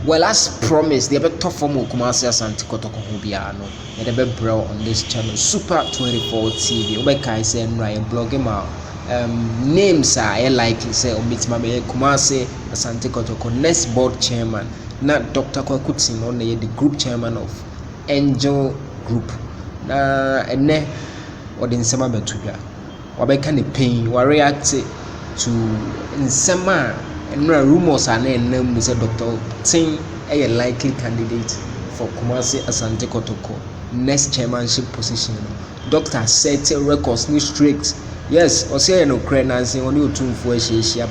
Well, as promised, they have a tough form of Kumasi Asante Kotoko Hubiano, and a bit bro on this channel, Super 24 TV. Obeka say and Ryan blogging out. Names are likely say omit my Kumasi Asante Kotoko next board chairman, not Dr. Kwaku Oteng, only the group chairman of Angel Group. And ne or the Nsema Betuga. Obeka the pain, we react to Nsema. And rumors are named Mr. Dr. Oteng a likely candidate for Kumasi Asante Kotoko next chairmanship position. Doctor set records new strict. Yes, or say no credence only for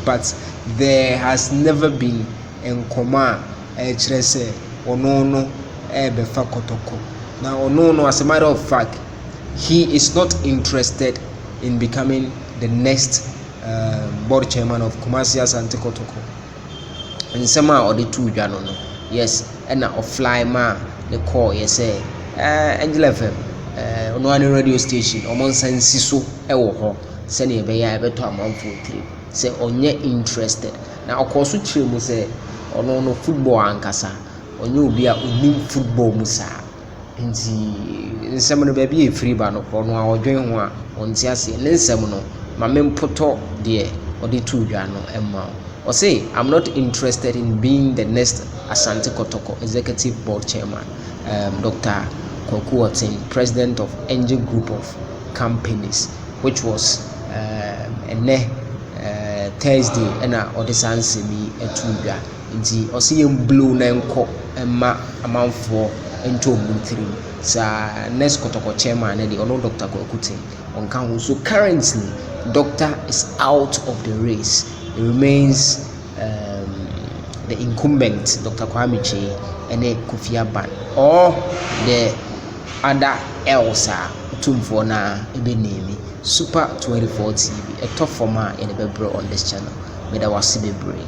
but there has never been in Koma Chrese or no Befa Kotoko. Now, no, as a matter of fact, he is not interested in becoming the next board chairman of Kumasi Asante Kotoko. And somehow or the two no. Yes, and now fly ma the call yes Angel FM on one radio station or Monsansi so send a bay better amount for trip. Say onye interested. Now of course which will say or no football ankasa or you be a new football musa. And some of the baby free ban or no or join one on Tiasi and then some no. My main poto dear or the two jano Emma. Or say I'm not interested in being the next Asante Kotoko executive board chairman. Dr. Kwaku Oteng, president of Angel Group of Companies, which was Thursday and Odesanse me a tuga. Inti or see him blue name co Emma amount for into three. Sa next Kotoko chairman and the Dr. Kwaku Oteng on council. So currently Doctor is out of the race. It remains the incumbent Dr. Kwame and Kofi Aban or the other Elsa Tumfona Ebenemi. Super 24 TV, a top format in a bebro on this channel. May that was be brave.